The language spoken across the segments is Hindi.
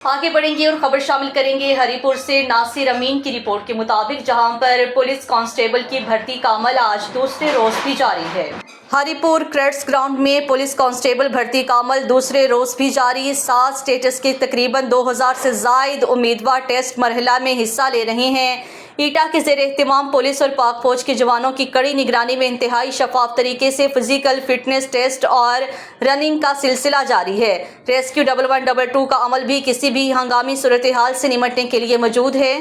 आगे बढ़ेंगे और खबर शामिल करेंगे हरीपुर से। नासिर अमीन की रिपोर्ट के मुताबिक जहां पर पुलिस कांस्टेबल की भर्ती का अमल आज दूसरे रोज भी जारी है। हरीपुर क्रेड्स ग्राउंड में पुलिस कांस्टेबल भर्ती का अमल दूसरे रोज भी जारी। 7 स्टेटस के तकरीबन 2000 से जायद उम्मीदवार टेस्ट मरहला में हिस्सा ले रहे हैं। ईटा के ज़ेर एहतमाम पुलिस और पाक फौज के जवानों की कड़ी निगरानी में इंतहाई शफाफ तरीके से फिजिकल फिटनेस टेस्ट और रनिंग का सिलसिला जारी है। रेस्क्यू 1112 का अमल भी किसी भी हंगामी सूरत हाल से निपटने के लिए मौजूद है।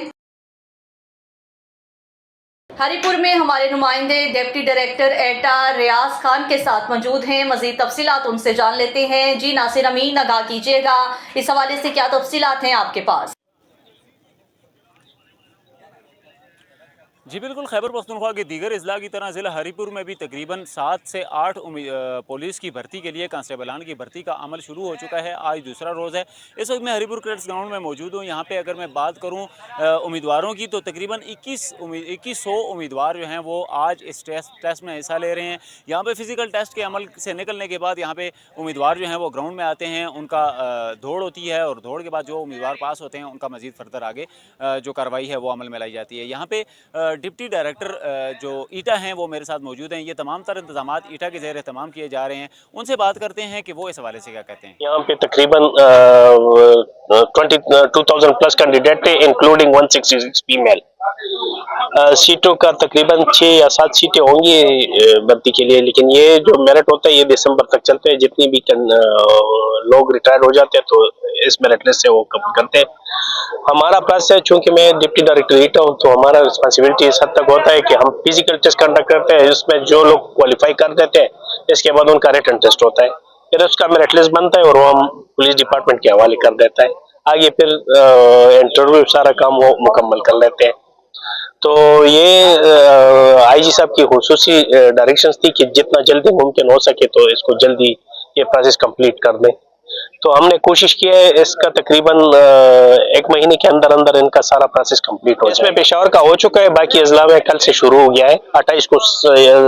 हरीपुर में हमारे नुमाइंदे डिप्टी डायरेक्टर एटा रियाज खान के साथ मौजूद हैं। मजीद तफसीलात उनसे जान लेते हैं। जी नासिर अमीन, आगाह कीजिएगा, इस हवाले से क्या तफसीलात हैं आपके पास? जी बिल्कुल, खैबर पख्तूनख्वा के दीगर अजला की तरह ज़िला हरीपुर में भी तकरीबन 7 से 8 पुलिस की भर्ती के लिए कांस्टेबलान की भर्ती का अमल शुरू हो चुका है। आज दूसरा रोज़ है। इस वक्त मैं हरीपुर क्रेड्स ग्राउंड में मौजूद हूँ। यहाँ पे अगर मैं बात करूँ उम्मीदवारों की तो तकरीबन 2100 उम्मीदवार जो हैं वो आज इस टेस्ट में हिस्सा ले रहे हैं। यहाँ पर फिज़िकल टेस्ट के अमल से निकलने के बाद यहाँ पर उम्मीदवार जो हैं वो ग्राउंड में आते हैं, उनका दौड़ होती है और दौड़ के बाद जो उम्मीदवार पास होते हैं उनका मज़ीद फर्दर आगे जो कार्रवाई है वो अमल में लाई जाती है। यहाँ पर डिप्टी डायरेक्टर जो ईटा हैं वो मेरे साथ मौजूद हैं। ये तमाम तर इंतजामात ईटा के ज़ेर एहतमाम किए जा रहे हैं। उनसे बात करते हैं कि वो इस हवाले से क्या कहते हैं। यहाँ पे तकरीबन 2000 प्लस कैंडिडेट थे, इंक्लूडिंग 166 फीमेल। सीटों का तकरीबन 6 या 7 सीटें होंगी भर्ती के लिए, लेकिन ये जो मेरिट होता है ये दिसंबर तक चलते हैं। जितनी भी लोग रिटायर हो जाते हैं तो इस मेरिट लिस्ट से वो कवर करते हैं। हमारा प्लस है, चूंकि मैं डिप्टी डायरेक्टर ईटा हूँ तो हमारा रिस्पॉन्सिबिलिटी इस हद तक होता है कि हम फिजिकल टेस्ट कंडक्ट करते हैं, जिसमें जो लोग क्वालिफाई कर देते हैं इसके बाद उनका रिटन टेस्ट होता है, फिर उसका मेरिट लिस्ट बनता है और वो हम पुलिस डिपार्टमेंट के हवाले कर देता है। आगे फिर इंटरव्यू सारा काम वो मुकम्मल कर लेते हैं। तो ये आईजी साहब की खुसूसी डायरेक्शंस थी कि जितना जल्दी मुमकिन हो सके तो इसको जल्दी ये प्रोसेस कंप्लीट कर दें। तो हमने कोशिश की है, इसका तकरीबन 1 महीने के अंदर अंदर इनका सारा प्रोसेस कंप्लीट हो। इसमें पेशावर का हो चुका है, बाकी अजला में कल से शुरू हो गया है। 28 को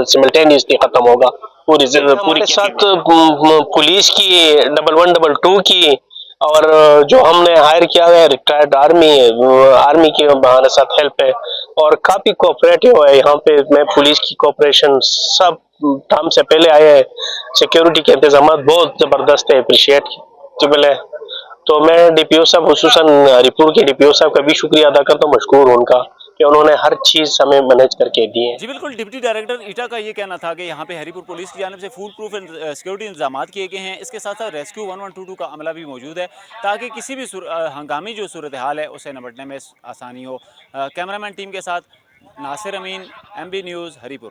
सिमल्टेनियसली खत्म होगा पूरी साथ पुलिस की 1112 की, और जो हमने हायर किया है रिटायर्ड आर्मी की हमारे साथ हेल्प है और काफी कोऑपरेटिव है। यहाँ पे मैं पुलिस की कोऑपरेशन सब काम से पहले आए हैं। सिक्योरिटी के इंतजाम बहुत जबरदस्त है, अप्रिशिएटेबल है। तो मैं डीपीओ साहब, खुसूसन हरीपुर के डीपीओ साहब का भी शुक्रिया अदा करता हूँ, मशकूर हूँ उनका कि उन्होंने हर चीज हमें मैनेज करके दी है। जी बिल्कुल, डिप्टी डायरेक्टर ईटा का ये कहना था कि यहाँ पे हरीपुर पुलिस की जानिब से फुल प्रूफ सिक्योरिटी इंतजाम किए गए हैं। इसके साथ साथ रेस्क्यू 1122 का अमला भी मौजूद है ताकि किसी भी हंगामी जो सूरत हाल है उससे निपटने में आसानी हो। कैमरामैन टीम के साथ नासिर अमीन, MB न्यूज़, हरीपुर।